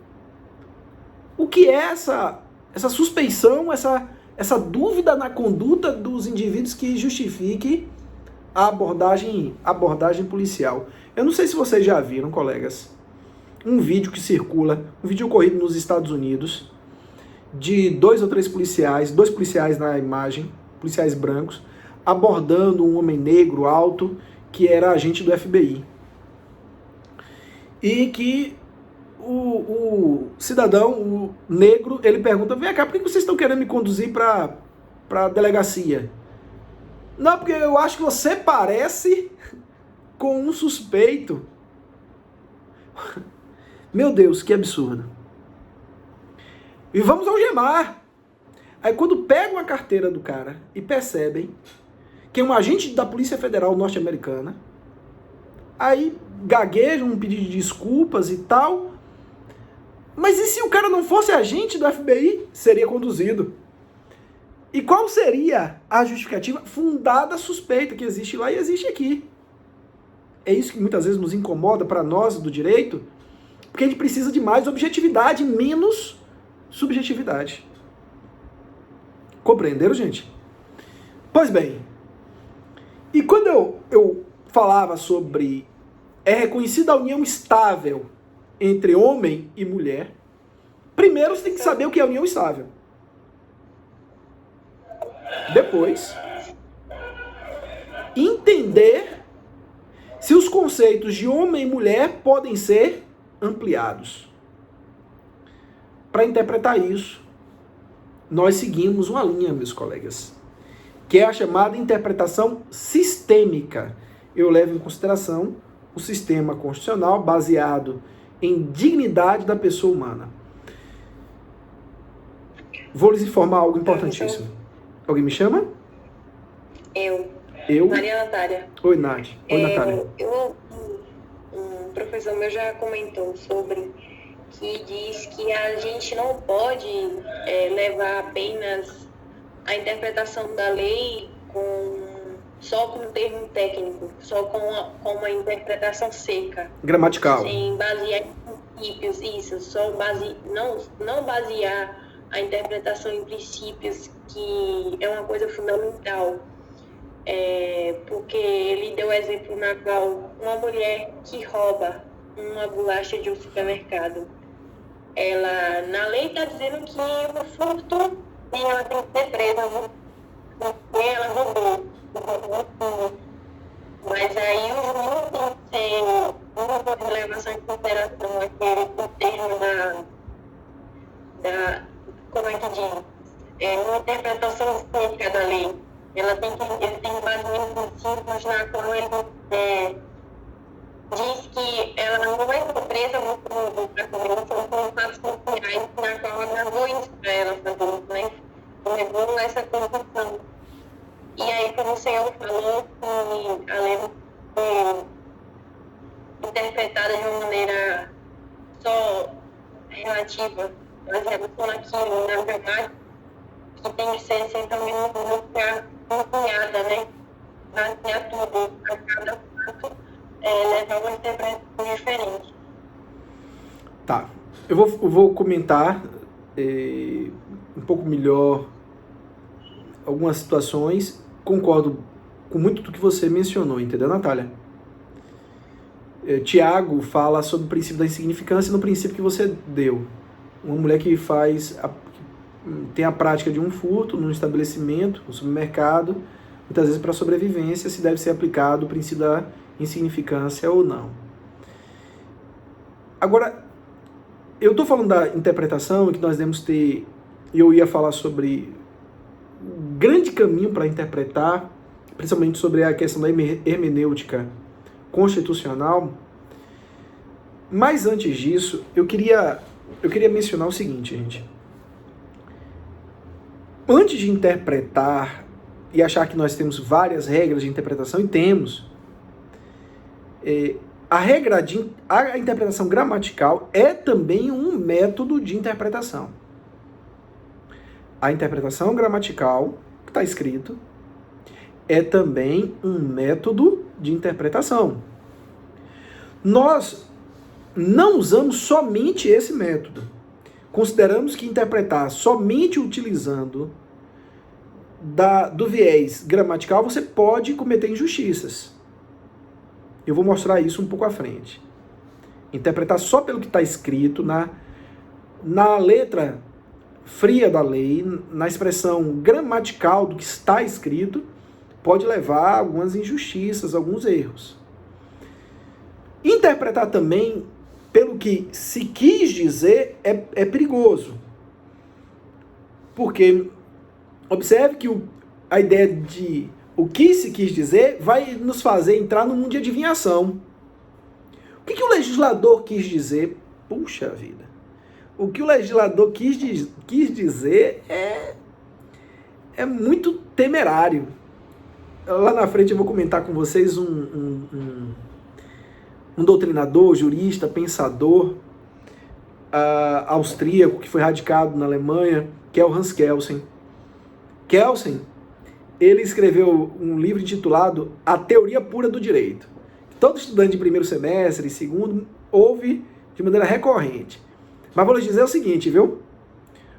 O que é essa suspeição, essa dúvida na conduta dos indivíduos que justifique a abordagem policial? Eu não sei se vocês já viram, colegas, um vídeo que circula, um vídeo ocorrido nos Estados Unidos, de 2 ou 3 policiais, 2 policiais na imagem, policiais brancos, abordando um homem negro, alto, que era agente do FBI. E que o cidadão, o negro, ele pergunta, vem cá, por que vocês estão querendo me conduzir para a delegacia? Não, porque eu acho que você parece com um suspeito. Meu Deus, que absurdo. E vamos algemar. Aí quando pegam a carteira do cara e percebem que é um agente da Polícia Federal norte-americana, aí gaguejam um pedido de desculpas e tal. Mas e se o cara não fosse agente do FBI? Seria conduzido. E qual seria a justificativa? Fundada suspeita, que existe lá e existe aqui. É isso que muitas vezes nos incomoda para nós do direito, porque a gente precisa de mais objetividade, menos subjetividade. Compreenderam, gente? Pois bem, e quando eu falava sobre é reconhecida a união estável entre homem e mulher, primeiro você tem que saber o que é união estável. Depois, entender se os conceitos de homem e mulher podem ser ampliados. Para interpretar isso, nós seguimos uma linha, meus colegas, que é a chamada interpretação sistêmica. Eu levo em consideração o sistema constitucional baseado em dignidade da pessoa humana. Vou lhes informar algo importantíssimo. Alguém me chama? Eu? Maria Natália. Oi, Nath. Oi, Natália. Um professor meu já comentou sobre que diz que a gente não pode levar apenas a interpretação da lei só com um termo técnico, só com uma interpretação seca. Gramatical. Sem basear em princípios, isso, não basear a interpretação em princípios, que é uma coisa fundamental. Porque ele deu exemplo na qual uma mulher que rouba uma bolacha de um supermercado, ela, na lei está dizendo que o furto ela tem que ser presa, porque ela roubou. Mas aí o juiz tem que levar em consideração aquele termo como é que diz? Uma interpretação cívica da lei. Ele tem basear em princípios na qual ele diz que ela não vai ser presa para comer fatos sociais, na qual eu não vou isso para ela fazer isso, né? Eu levou essa condição. E aí, como o senhor falou, que a lei foi interpretada de uma maneira só relativa, baseada só naquilo, na verdade, que tem que ser assim, também empunhada, né? Basear tudo, a cada fato, levar uma interpretação diferente. Tá. Eu vou comentar um pouco melhor algumas situações. Concordo com muito do que você mencionou, entendeu, Natália? Tiago fala sobre o princípio da insignificância no princípio que você deu. Uma mulher que tem a prática de um furto num estabelecimento, no supermercado, muitas vezes para sobrevivência, se deve ser aplicado o princípio da insignificância ou não. Agora, eu estou falando da interpretação que nós devemos ter, e eu ia falar sobre o grande caminho para interpretar, principalmente sobre a questão da hermenêutica constitucional. Mas antes disso, eu queria mencionar o seguinte, gente. Antes de interpretar e achar que nós temos várias regras de interpretação, e temos, a interpretação gramatical é também um método de interpretação. A interpretação gramatical, que está escrito, é também um método de interpretação. Nós não usamos somente esse método. Consideramos que interpretar somente utilizando do viés gramatical, você pode cometer injustiças. Eu vou mostrar isso um pouco à frente. Interpretar só pelo que está escrito, na letra fria da lei, na expressão gramatical do que está escrito, pode levar a algumas injustiças, alguns erros. Interpretar também pelo que se quis dizer é perigoso. Porque observe que a ideia de o que se quis dizer vai nos fazer entrar no mundo de adivinhação. O que o legislador quis dizer? Puxa vida. O que o legislador quis dizer é muito temerário. Lá na frente eu vou comentar com vocês um doutrinador, jurista, pensador austríaco que foi radicado na Alemanha, que é o Hans Kelsen. Kelsen, ele escreveu um livro intitulado A Teoria Pura do Direito. Todo estudante de primeiro semestre e segundo ouve de maneira recorrente. Mas vou lhes dizer o seguinte, viu?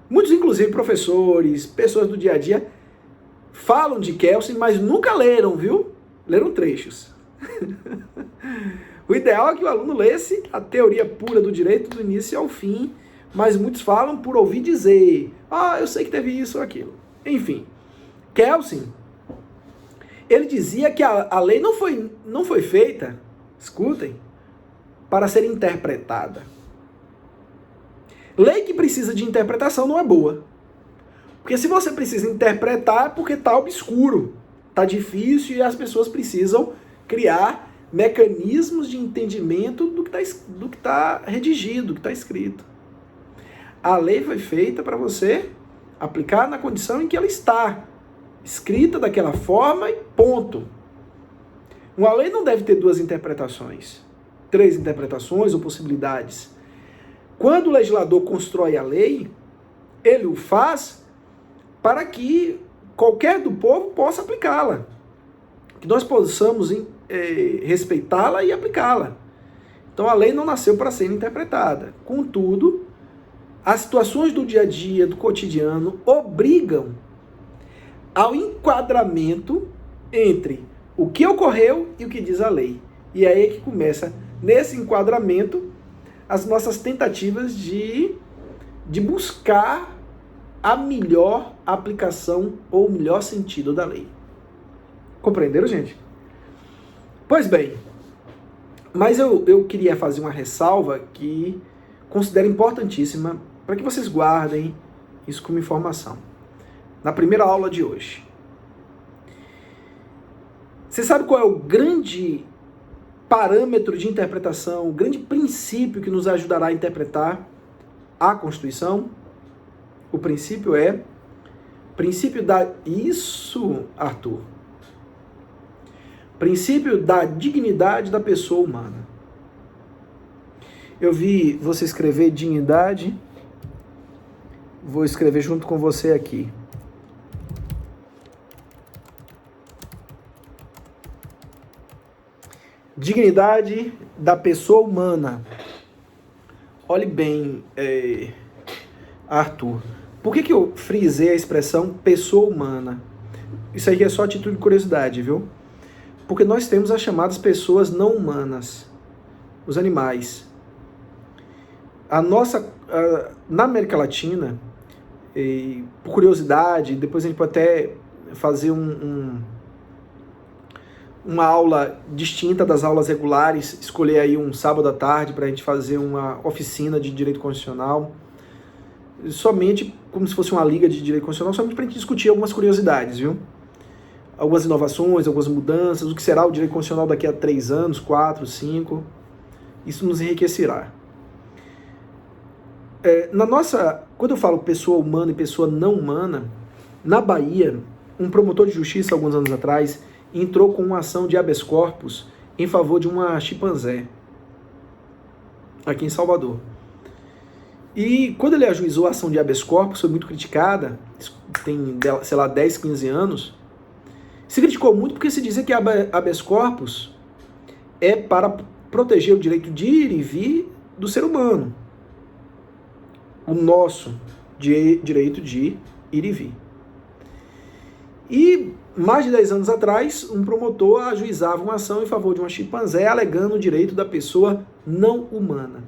Muitos, inclusive professores, pessoas do dia a dia, falam de Kelsen, mas nunca leram, viu? Leram trechos. O ideal é que o aluno lesse a teoria pura do direito do início ao fim, mas muitos falam por ouvir dizer, eu sei que teve isso ou aquilo. Enfim, Kelsen, ele dizia que a lei não foi feita, escutem, para ser interpretada. Lei que precisa de interpretação não é boa. Porque se você precisa interpretar é porque está obscuro, está difícil e as pessoas precisam criar mecanismos de entendimento do que está redigido, do que está escrito. A lei foi feita para você aplicar na condição em que ela está, escrita daquela forma e ponto. Uma lei não deve ter 2 interpretações, 3 interpretações ou possibilidades. Quando o legislador constrói a lei, ele o faz para que qualquer do povo possa aplicá-la, que nós possamos respeitá-la e aplicá-la. Então a lei não nasceu para ser interpretada. Contudo, as situações do dia a dia, do cotidiano, obrigam ao enquadramento entre o que ocorreu e o que diz a lei. E é aí que começa, nesse enquadramento, as nossas tentativas de buscar a melhor aplicação ou o melhor sentido da lei. Compreenderam, gente? Pois bem, mas eu queria fazer uma ressalva que considero importantíssima para que vocês guardem isso como informação. Na primeira aula de hoje. Você sabe qual é o grande parâmetro de interpretação, o grande princípio que nos ajudará a interpretar a Constituição? O princípio é princípio da... Isso, Arthur. Princípio da dignidade da pessoa humana. Eu vi você escrever dignidade. Vou escrever junto com você aqui. Dignidade da pessoa humana. Olhe bem, Arthur. Por que eu frisei a expressão pessoa humana? Isso aí é só a título de curiosidade, viu? Porque nós temos as chamadas pessoas não humanas, os animais. Na América Latina, por curiosidade, depois a gente pode até fazer uma aula distinta das aulas regulares, escolher aí um sábado à tarde para a gente fazer uma oficina de direito constitucional, somente como se fosse uma liga de direito constitucional, somente para a gente discutir algumas curiosidades, viu? Algumas inovações, algumas mudanças, o que será o direito constitucional daqui a 3 anos, 4, 5, isso nos enriquecerá. Quando eu falo pessoa humana e pessoa não humana, na Bahia, um promotor de justiça, alguns anos atrás, entrou com uma ação de habeas corpus em favor de uma chimpanzé, aqui em Salvador. E quando ele ajuizou a ação de habeas corpus, foi muito criticada, tem, sei lá, 10, 15 anos, se criticou muito porque se dizia que habeas corpus é para proteger o direito de ir e vir do ser humano. O nosso direito de ir e vir. E mais de 10 anos atrás, um promotor ajuizava uma ação em favor de uma chimpanzé, alegando o direito da pessoa não humana.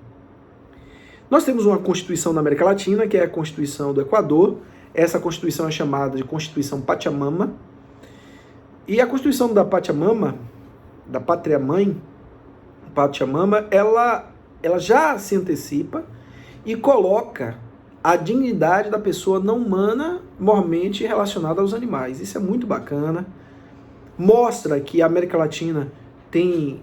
Nós temos uma Constituição na América Latina, que é a Constituição do Equador. Essa Constituição é chamada de Constituição Pachamama. E a Constituição da Pachamama, da Pátria-Mãe, Pachamama, ela já se antecipa e coloca a dignidade da pessoa não humana mormente relacionada aos animais. Isso é muito bacana. Mostra que a América Latina tem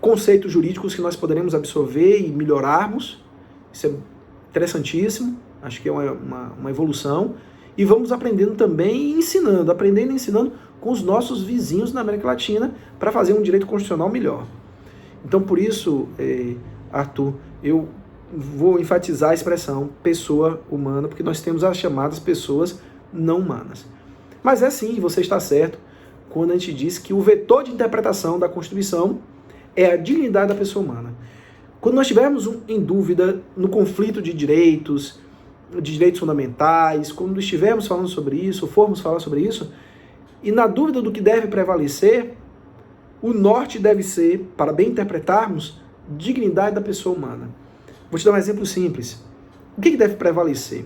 conceitos jurídicos que nós poderemos absorver e melhorarmos. Isso é interessantíssimo. Acho que é uma evolução. E vamos aprendendo também e ensinando. Aprendendo e ensinando com os nossos vizinhos na América Latina para fazer um direito constitucional melhor. Então, por isso, Arthur, eu vou enfatizar a expressão pessoa humana, porque nós temos as chamadas pessoas não humanas. Mas é sim, você está certo, quando a gente diz que o vetor de interpretação da Constituição é a dignidade da pessoa humana. Quando nós estivermos em dúvida no conflito de direitos fundamentais, quando estivermos falando sobre isso, ou formos falar sobre isso, e na dúvida do que deve prevalecer, o norte deve ser, para bem interpretarmos, dignidade da pessoa humana. Vou te dar um exemplo simples. O que deve prevalecer?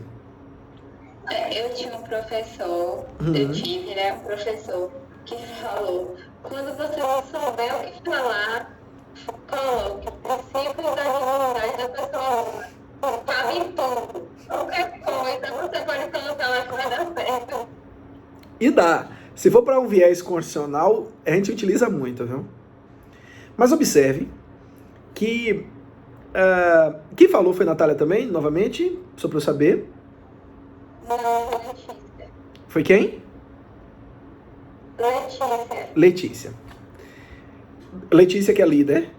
Eu tive um professor, um professor que falou, quando você não souber o que falar, coloque princípios da dignidade da pessoa humana. Cabe em tudo. Qualquer coisa, você pode colocar lá que vai dar certo. E dá. Se for para um viés constitucional, a gente utiliza muito, viu? Mas observe que quem falou foi Natália também, novamente, só para eu saber. Foi quem? Letícia. Letícia que é líder.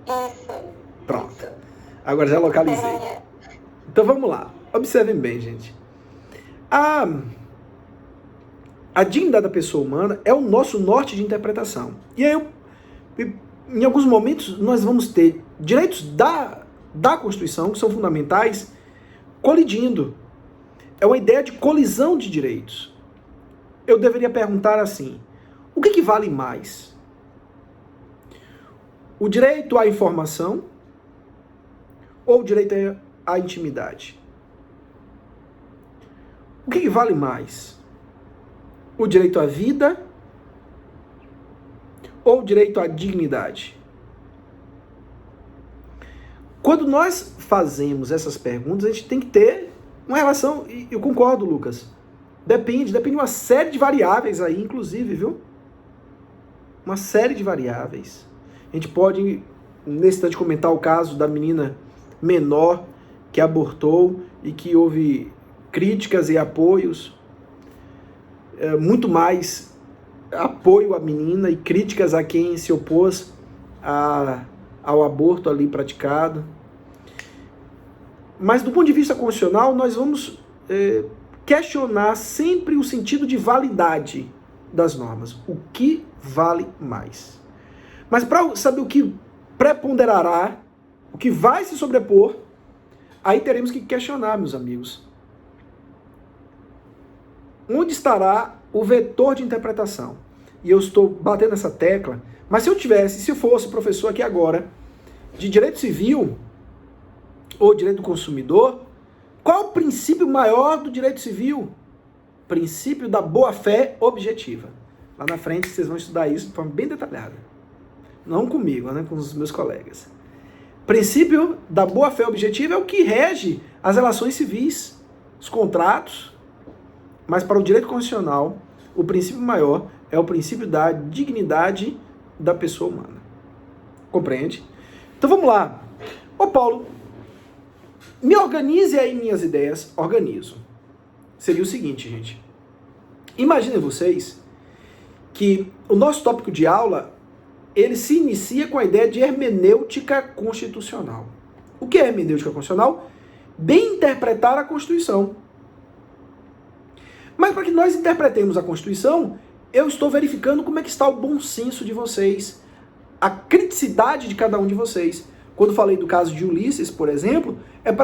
Isso. Pronto. Agora já localizei. Então vamos lá. Observem bem, gente. A dignidade da pessoa humana é o nosso norte de interpretação. E aí, em alguns momentos, nós vamos ter direitos da Constituição, que são fundamentais, colidindo. É uma ideia de colisão de direitos. Eu deveria perguntar assim, o que vale mais? O direito à informação ou o direito à intimidade? O que vale mais? O direito à vida ou o direito à dignidade? Quando nós fazemos essas perguntas, a gente tem que ter uma relação, e eu concordo, Lucas, depende de uma série de variáveis aí, inclusive, viu? Uma série de variáveis. A gente pode, nesse instante, comentar o caso da menina menor que abortou e que houve críticas e apoios, muito mais apoio à menina e críticas a quem se opôs ao aborto ali praticado. Mas do ponto de vista constitucional, nós vamos questionar sempre o sentido de validade das normas. O que vale mais? Mas para saber o que preponderará, o que vai se sobrepor, aí teremos que questionar, meus amigos. Onde estará o vetor de interpretação? E eu estou batendo essa tecla, mas se eu fosse professor aqui agora, de direito civil ou direito do consumidor, qual o princípio maior do direito civil? Princípio da boa-fé objetiva. Lá na frente vocês vão estudar isso de forma bem detalhada. Não comigo, né, com os meus colegas. Princípio da boa-fé objetiva é o que rege as relações civis, os contratos. Mas para o direito constitucional, o princípio maior é o princípio da dignidade da pessoa humana. Compreende? Então vamos lá. Ô Paulo, me organize aí minhas ideias. Organizo. Seria o seguinte, gente. Imaginem vocês que o nosso tópico de aula, ele se inicia com a ideia de hermenêutica constitucional. O que é hermenêutica constitucional? Bem interpretar a Constituição. Mas para que nós interpretemos a Constituição, eu estou verificando como é que está o bom senso de vocês, a criticidade de cada um de vocês. Quando falei do caso de Ulisses, por exemplo, é para